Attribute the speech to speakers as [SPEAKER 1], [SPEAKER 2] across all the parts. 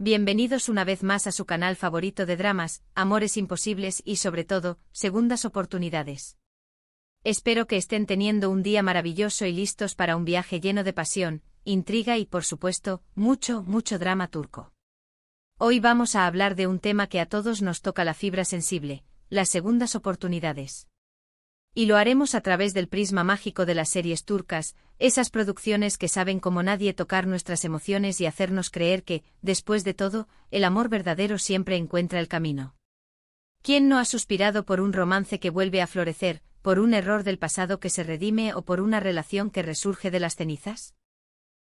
[SPEAKER 1] Bienvenidos una vez más a su canal favorito de dramas, amores imposibles y sobre todo, segundas oportunidades. Espero que estén teniendo un día maravilloso y listos para un viaje lleno de pasión, intriga y por supuesto, mucho drama turco. Hoy vamos a hablar de un tema que a todos nos toca la fibra sensible, las segundas oportunidades. Y lo haremos a través del prisma mágico de las series turcas, esas producciones que saben como nadie tocar nuestras emociones y hacernos creer que, después de todo, el amor verdadero siempre encuentra el camino. ¿Quién no ha suspirado por un romance que vuelve a florecer, por un error del pasado que se redime o por una relación que resurge de las cenizas?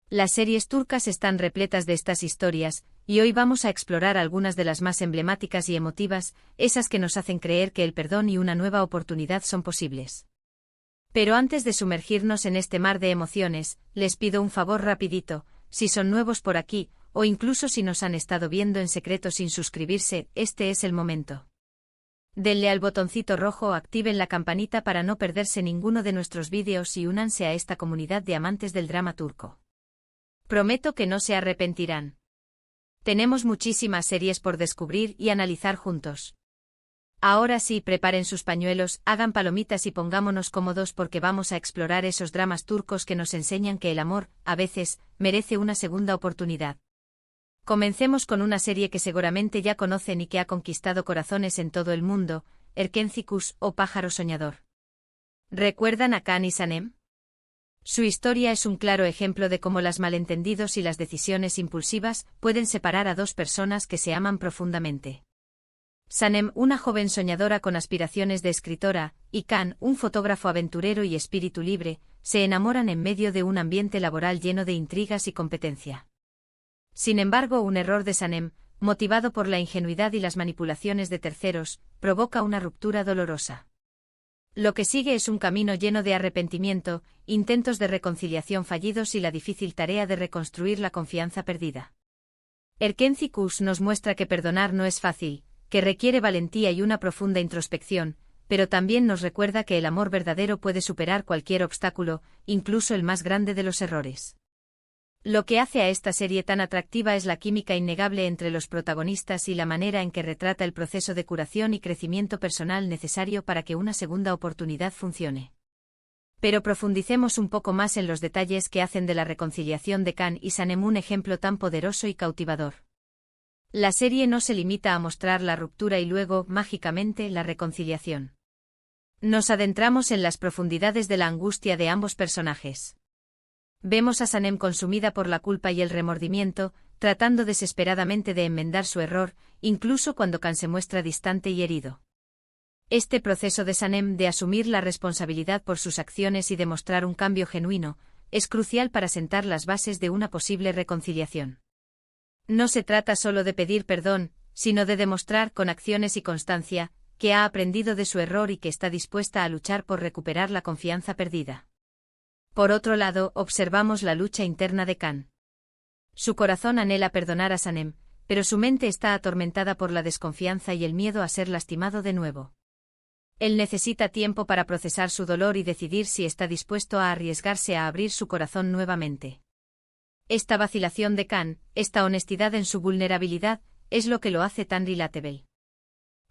[SPEAKER 1] Las series turcas están repletas de estas historias, y hoy vamos a explorar algunas de las más emblemáticas y emotivas, esas que nos hacen creer que el perdón y una nueva oportunidad son posibles. Pero antes de sumergirnos en este mar de emociones, les pido un favor rapidito, si son nuevos por aquí, o incluso si nos han estado viendo en secreto sin suscribirse, este es el momento. Denle al botoncito rojo o activen la campanita para no perderse ninguno de nuestros vídeos y únanse a esta comunidad de amantes del drama turco. Prometo que no se arrepentirán. Tenemos muchísimas series por descubrir y analizar juntos. Ahora sí, preparen sus pañuelos, hagan palomitas y pongámonos cómodos porque vamos a explorar esos dramas turcos que nos enseñan que el amor, a veces, merece una segunda oportunidad. Comencemos con una serie que seguramente ya conocen y que ha conquistado corazones en todo el mundo, Erkenci o Pájaro Soñador. ¿Recuerdan a Can y Sanem? Su historia es un claro ejemplo de cómo los malentendidos y las decisiones impulsivas pueden separar a dos personas que se aman profundamente. Sanem, una joven soñadora con aspiraciones de escritora, y Can, un fotógrafo aventurero y espíritu libre, se enamoran en medio de un ambiente laboral lleno de intrigas y competencia. Sin embargo, un error de Sanem, motivado por la ingenuidad y las manipulaciones de terceros, provoca una ruptura dolorosa. Lo que sigue es un camino lleno de arrepentimiento, intentos de reconciliación fallidos y la difícil tarea de reconstruir la confianza perdida. Erkenci nos muestra que perdonar no es fácil, que requiere valentía y una profunda introspección, pero también nos recuerda que el amor verdadero puede superar cualquier obstáculo, incluso el más grande de los errores. Lo que hace a esta serie tan atractiva es la química innegable entre los protagonistas y la manera en que retrata el proceso de curación y crecimiento personal necesario para que una segunda oportunidad funcione. Pero profundicemos un poco más en los detalles que hacen de la reconciliación de Can y Sanem un ejemplo tan poderoso y cautivador. La serie no se limita a mostrar la ruptura y luego, mágicamente, la reconciliación. Nos adentramos en las profundidades de la angustia de ambos personajes. Vemos a Sanem consumida por la culpa y el remordimiento, tratando desesperadamente de enmendar su error, incluso cuando Can se muestra distante y herido. Este proceso de Sanem de asumir la responsabilidad por sus acciones y demostrar un cambio genuino, es crucial para sentar las bases de una posible reconciliación. No se trata solo de pedir perdón, sino de demostrar con acciones y constancia, que ha aprendido de su error y que está dispuesta a luchar por recuperar la confianza perdida. Por otro lado, observamos la lucha interna de Can. Su corazón anhela perdonar a Sanem, pero su mente está atormentada por la desconfianza y el miedo a ser lastimado de nuevo. Él necesita tiempo para procesar su dolor y decidir si está dispuesto a arriesgarse a abrir su corazón nuevamente. Esta vacilación de Can, esta honestidad en su vulnerabilidad, es lo que lo hace tan relatable.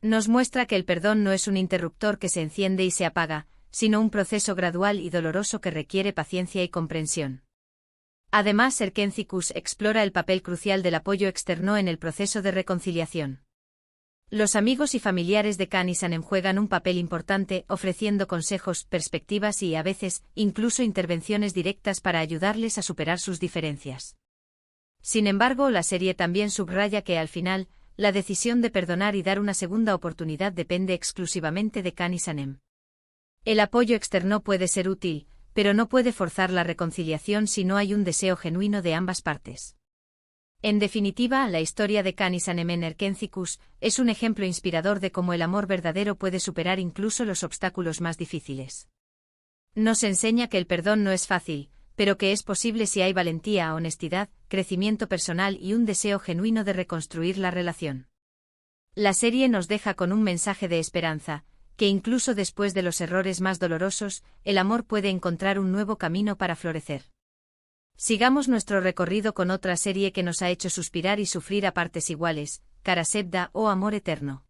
[SPEAKER 1] Nos muestra que el perdón no es un interruptor que se enciende y se apaga, sino un proceso gradual y doloroso que requiere paciencia y comprensión. Además, Erkenci explora el papel crucial del apoyo externo en el proceso de reconciliación. Los amigos y familiares de Can y Sanem juegan un papel importante, ofreciendo consejos, perspectivas y, a veces, incluso intervenciones directas para ayudarles a superar sus diferencias. Sin embargo, la serie también subraya que, al final, la decisión de perdonar y dar una segunda oportunidad depende exclusivamente de Can y Sanem. El apoyo externo puede ser útil, pero no puede forzar la reconciliación si no hay un deseo genuino de ambas partes. En definitiva, la historia de Can y Sanem en Erkenci es un ejemplo inspirador de cómo el amor verdadero puede superar incluso los obstáculos más difíciles. Nos enseña que el perdón no es fácil, pero que es posible si hay valentía, honestidad, crecimiento personal y un deseo genuino de reconstruir la relación. La serie nos deja con un mensaje de esperanza, que incluso después de los errores más dolorosos, el amor puede encontrar un nuevo camino para florecer. Sigamos nuestro recorrido con otra serie que nos ha hecho suspirar y sufrir a partes iguales, Karasevda o Amor Eterno.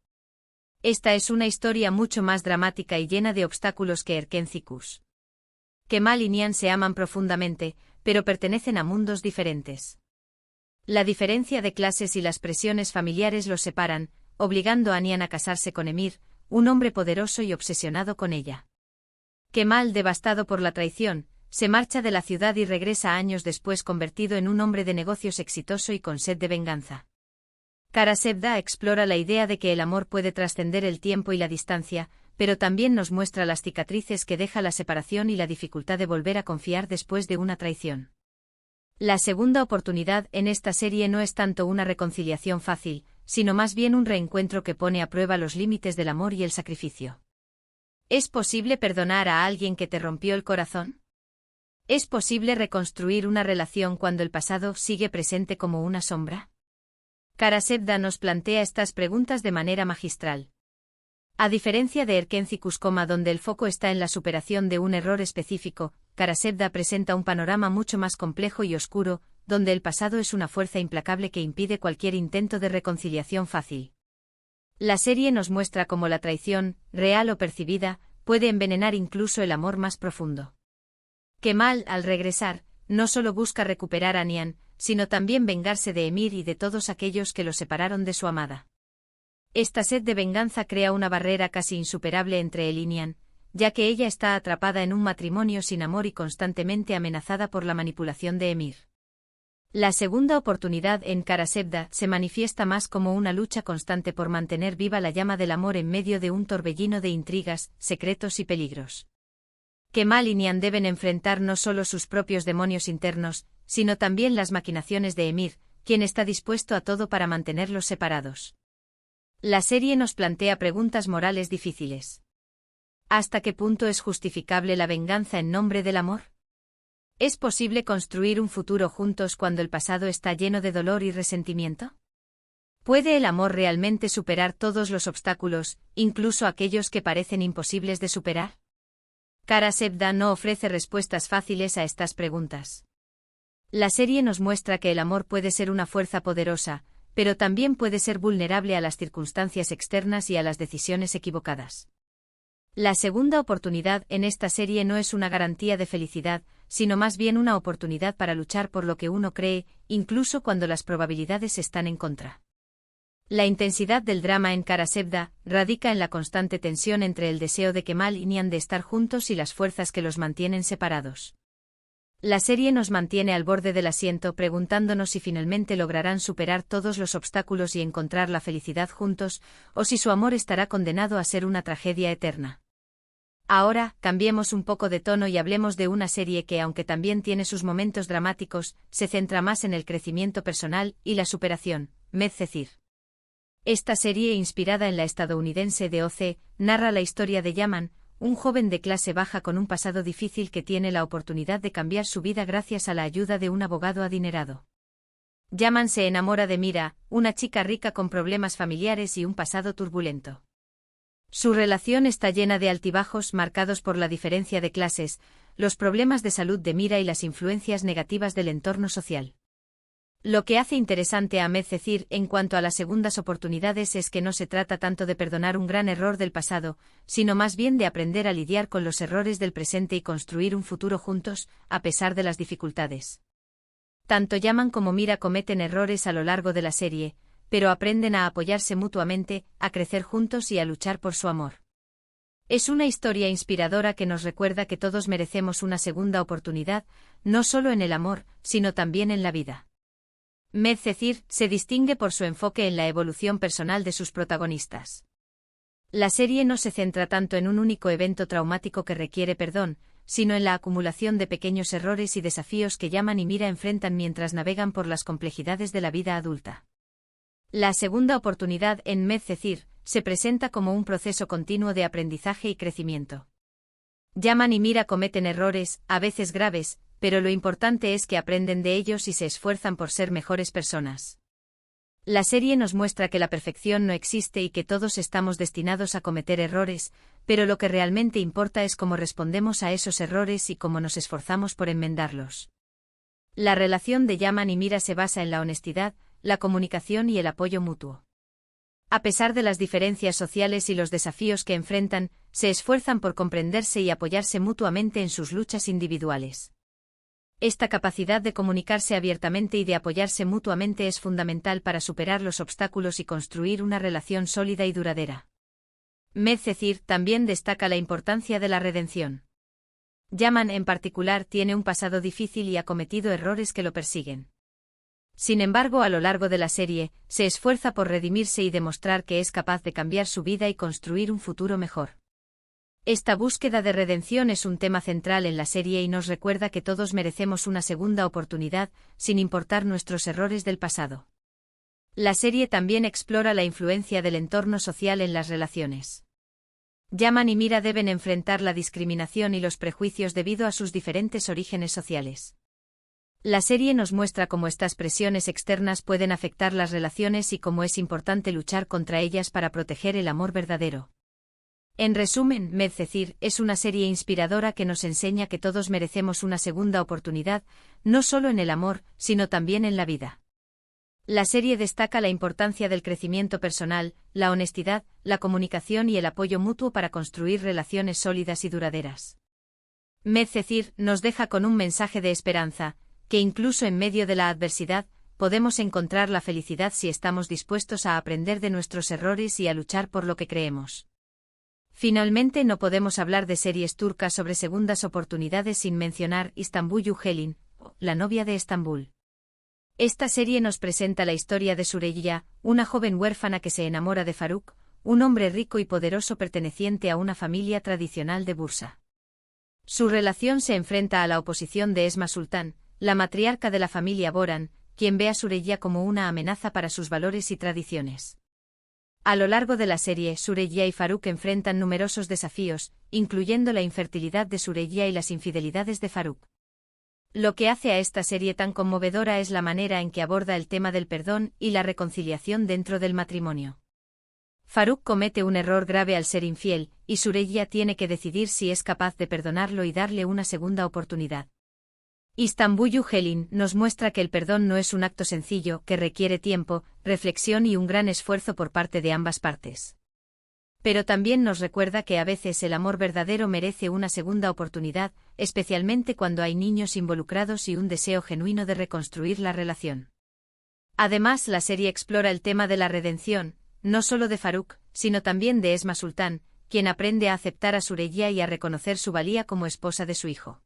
[SPEAKER 1] Esta es una historia mucho más dramática y llena de obstáculos que Erkencicus. Kemal y Nian se aman profundamente, pero pertenecen a mundos diferentes. La diferencia de clases y las presiones familiares los separan, obligando a Nian a casarse con Emir, un hombre poderoso y obsesionado con ella. Kemal, devastado por la traición, se marcha de la ciudad y regresa años después convertido en un hombre de negocios exitoso y con sed de venganza. Karasevda explora la idea de que el amor puede trascender el tiempo y la distancia, pero también nos muestra las cicatrices que deja la separación y la dificultad de volver a confiar después de una traición. La segunda oportunidad en esta serie no es tanto una reconciliación fácil, sino más bien un reencuentro que pone a prueba los límites del amor y el sacrificio. ¿Es posible perdonar a alguien que te rompió el corazón? ¿Es posible reconstruir una relación cuando el pasado sigue presente como una sombra? Karasevda nos plantea estas preguntas de manera magistral. A diferencia de Erkencicus, donde el foco está en la superación de un error específico, Karasevda presenta un panorama mucho más complejo y oscuro, donde el pasado es una fuerza implacable que impide cualquier intento de reconciliación fácil. La serie nos muestra cómo la traición, real o percibida, puede envenenar incluso el amor más profundo. Kemal, al regresar, no solo busca recuperar a Nian, sino también vengarse de Emir y de todos aquellos que lo separaron de su amada. Esta sed de venganza crea una barrera casi insuperable entre él y Nian, ya que ella está atrapada en un matrimonio sin amor y constantemente amenazada por la manipulación de Emir. La segunda oportunidad en Karasevda se manifiesta más como una lucha constante por mantener viva la llama del amor en medio de un torbellino de intrigas, secretos y peligros. Kemal y Nian deben enfrentar no solo sus propios demonios internos, sino también las maquinaciones de Emir, quien está dispuesto a todo para mantenerlos separados. La serie nos plantea preguntas morales difíciles. ¿Hasta qué punto es justificable la venganza en nombre del amor? ¿Es posible construir un futuro juntos cuando el pasado está lleno de dolor y resentimiento? ¿Puede el amor realmente superar todos los obstáculos, incluso aquellos que parecen imposibles de superar? Karasevda no ofrece respuestas fáciles a estas preguntas. La serie nos muestra que el amor puede ser una fuerza poderosa, pero también puede ser vulnerable a las circunstancias externas y a las decisiones equivocadas. La segunda oportunidad en esta serie no es una garantía de felicidad, sino más bien una oportunidad para luchar por lo que uno cree, incluso cuando las probabilidades están en contra. La intensidad del drama en Karasevda radica en la constante tensión entre el deseo de Kemal y Nian de estar juntos y las fuerzas que los mantienen separados. La serie nos mantiene al borde del asiento preguntándonos si finalmente lograrán superar todos los obstáculos y encontrar la felicidad juntos, o si su amor estará condenado a ser una tragedia eterna. Ahora, cambiemos un poco de tono y hablemos de una serie que, aunque también tiene sus momentos dramáticos, se centra más en el crecimiento personal y la superación, Medcezir. Esta serie, inspirada en la estadounidense D.O.C., narra la historia de Yaman, un joven de clase baja con un pasado difícil que tiene la oportunidad de cambiar su vida gracias a la ayuda de un abogado adinerado. Yaman se enamora de Mira, una chica rica con problemas familiares y un pasado turbulento. Su relación está llena de altibajos marcados por la diferencia de clases, los problemas de salud de Mira y las influencias negativas del entorno social. Lo que hace interesante a Medcezir en cuanto a las segundas oportunidades es que no se trata tanto de perdonar un gran error del pasado, sino más bien de aprender a lidiar con los errores del presente y construir un futuro juntos, a pesar de las dificultades. Tanto Yaman como Mira cometen errores a lo largo de la serie, pero aprenden a apoyarse mutuamente, a crecer juntos y a luchar por su amor. Es una historia inspiradora que nos recuerda que todos merecemos una segunda oportunidad, no solo en el amor, sino también en la vida. Medcezir se distingue por su enfoque en la evolución personal de sus protagonistas. La serie no se centra tanto en un único evento traumático que requiere perdón, sino en la acumulación de pequeños errores y desafíos que Yaman y Mira enfrentan mientras navegan por las complejidades de la vida adulta. La segunda oportunidad en Medcezir se presenta como un proceso continuo de aprendizaje y crecimiento. Yaman y Mira cometen errores, a veces graves, pero lo importante es que aprenden de ellos y se esfuerzan por ser mejores personas. La serie nos muestra que la perfección no existe y que todos estamos destinados a cometer errores, pero lo que realmente importa es cómo respondemos a esos errores y cómo nos esforzamos por enmendarlos. La relación de Yaman y Mira se basa en la honestidad, la comunicación y el apoyo mutuo. A pesar de las diferencias sociales y los desafíos que enfrentan, se esfuerzan por comprenderse y apoyarse mutuamente en sus luchas individuales. Esta capacidad de comunicarse abiertamente y de apoyarse mutuamente es fundamental para superar los obstáculos y construir una relación sólida y duradera. Medcezir también destaca la importancia de la redención. Yaman en particular tiene un pasado difícil y ha cometido errores que lo persiguen. Sin embargo, a lo largo de la serie, se esfuerza por redimirse y demostrar que es capaz de cambiar su vida y construir un futuro mejor. Esta búsqueda de redención es un tema central en la serie y nos recuerda que todos merecemos una segunda oportunidad, sin importar nuestros errores del pasado. La serie también explora la influencia del entorno social en las relaciones. Yaman y Mira deben enfrentar la discriminación y los prejuicios debido a sus diferentes orígenes sociales. La serie nos muestra cómo estas presiones externas pueden afectar las relaciones y cómo es importante luchar contra ellas para proteger el amor verdadero. En resumen, Medcezir es una serie inspiradora que nos enseña que todos merecemos una segunda oportunidad, no solo en el amor, sino también en la vida. La serie destaca la importancia del crecimiento personal, la honestidad, la comunicación y el apoyo mutuo para construir relaciones sólidas y duraderas. Medcezir nos deja con un mensaje de esperanza, que incluso en medio de la adversidad, podemos encontrar la felicidad si estamos dispuestos a aprender de nuestros errores y a luchar por lo que creemos. Finalmente, no podemos hablar de series turcas sobre segundas oportunidades sin mencionar İstanbul Helin, la novia de Estambul. Esta serie nos presenta la historia de Süreyya, una joven huérfana que se enamora de Faruk, un hombre rico y poderoso perteneciente a una familia tradicional de Bursa. Su relación se enfrenta a la oposición de Esma Sultan, la matriarca de la familia Boran, quien ve a Süreyya como una amenaza para sus valores y tradiciones. A lo largo de la serie, Süreyya y Faruk enfrentan numerosos desafíos, incluyendo la infertilidad de Süreyya y las infidelidades de Faruk. Lo que hace a esta serie tan conmovedora es la manera en que aborda el tema del perdón y la reconciliación dentro del matrimonio. Faruk comete un error grave al ser infiel, y Süreyya tiene que decidir si es capaz de perdonarlo y darle una segunda oportunidad. İstanbul Helin nos muestra que el perdón no es un acto sencillo, que requiere tiempo, reflexión y un gran esfuerzo por parte de ambas partes. Pero también nos recuerda que a veces el amor verdadero merece una segunda oportunidad, especialmente cuando hay niños involucrados y un deseo genuino de reconstruir la relación. Además, la serie explora el tema de la redención, no solo de Faruk, sino también de Esma Sultan, quien aprende a aceptar a Süreyya y a reconocer su valía como esposa de su hijo.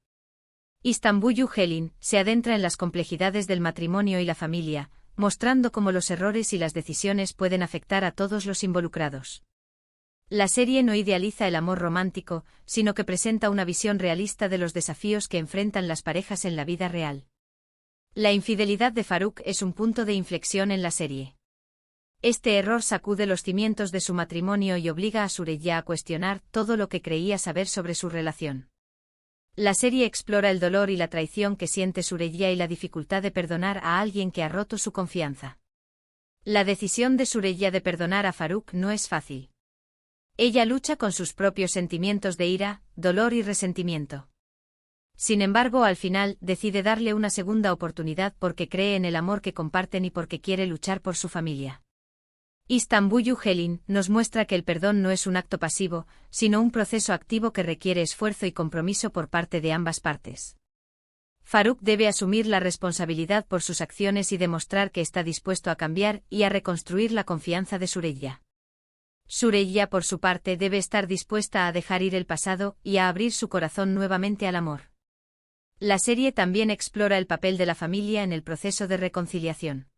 [SPEAKER 1] İstanbul Helin se adentra en las complejidades del matrimonio y la familia, mostrando cómo los errores y las decisiones pueden afectar a todos los involucrados. La serie no idealiza el amor romántico, sino que presenta una visión realista de los desafíos que enfrentan las parejas en la vida real. La infidelidad de Faruk es un punto de inflexión en la serie. Este error sacude los cimientos de su matrimonio y obliga a Süreyya a cuestionar todo lo que creía saber sobre su relación. La serie explora el dolor y la traición que siente Süreyya y la dificultad de perdonar a alguien que ha roto su confianza. La decisión de Süreyya de perdonar a Faruk no es fácil. Ella lucha con sus propios sentimientos de ira, dolor y resentimiento. Sin embargo, al final, decide darle una segunda oportunidad porque cree en el amor que comparten y porque quiere luchar por su familia. İstanbul Helin nos muestra que el perdón no es un acto pasivo, sino un proceso activo que requiere esfuerzo y compromiso por parte de ambas partes. Faruk debe asumir la responsabilidad por sus acciones y demostrar que está dispuesto a cambiar y a reconstruir la confianza de Süreyya. Süreyya, por su parte, debe estar dispuesta a dejar ir el pasado y a abrir su corazón nuevamente al amor. La serie también explora el papel de la familia en el proceso de reconciliación.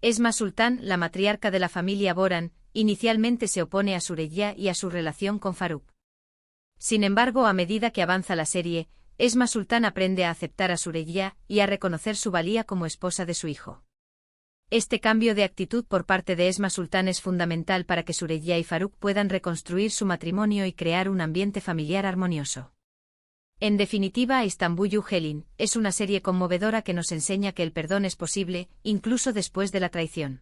[SPEAKER 1] Esma Sultan, la matriarca de la familia Boran, inicialmente se opone a Süreyya y a su relación con Faruk. Sin embargo, a medida que avanza la serie, Esma Sultan aprende a aceptar a Süreyya y a reconocer su valía como esposa de su hijo. Este cambio de actitud por parte de Esma Sultan es fundamental para que Süreyya y Faruk puedan reconstruir su matrimonio y crear un ambiente familiar armonioso. En definitiva, İstanbul Helin es una serie conmovedora que nos enseña que el perdón es posible, incluso después de la traición.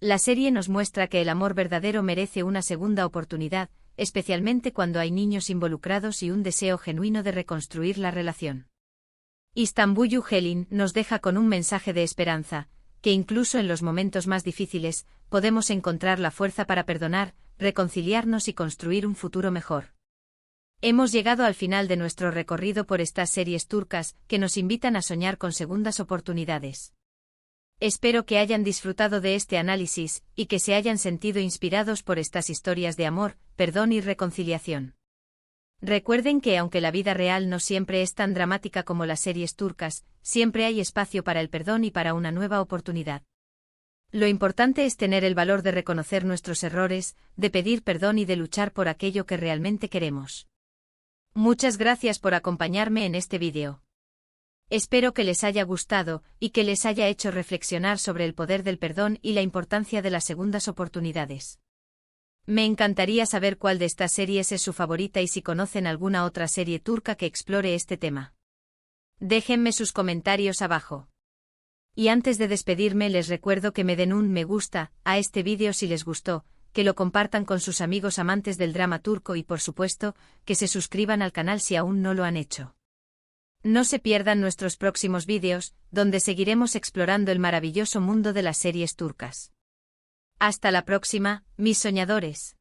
[SPEAKER 1] La serie nos muestra que el amor verdadero merece una segunda oportunidad, especialmente cuando hay niños involucrados y un deseo genuino de reconstruir la relación. İstanbul Helin nos deja con un mensaje de esperanza, que incluso en los momentos más difíciles, podemos encontrar la fuerza para perdonar, reconciliarnos y construir un futuro mejor. Hemos llegado al final de nuestro recorrido por estas series turcas, que nos invitan a soñar con segundas oportunidades. Espero que hayan disfrutado de este análisis, y que se hayan sentido inspirados por estas historias de amor, perdón y reconciliación. Recuerden que aunque la vida real no siempre es tan dramática como las series turcas, siempre hay espacio para el perdón y para una nueva oportunidad. Lo importante es tener el valor de reconocer nuestros errores, de pedir perdón y de luchar por aquello que realmente queremos. Muchas gracias por acompañarme en este vídeo. Espero que les haya gustado, y que les haya hecho reflexionar sobre el poder del perdón y la importancia de las segundas oportunidades. Me encantaría saber cuál de estas series es su favorita y si conocen alguna otra serie turca que explore este tema. Déjenme sus comentarios abajo. Y antes de despedirme les recuerdo que me den un me gusta a este vídeo si les gustó, que lo compartan con sus amigos amantes del drama turco y por supuesto, que se suscriban al canal si aún no lo han hecho. No se pierdan nuestros próximos vídeos, donde seguiremos explorando el maravilloso mundo de las series turcas. Hasta la próxima, mis soñadores.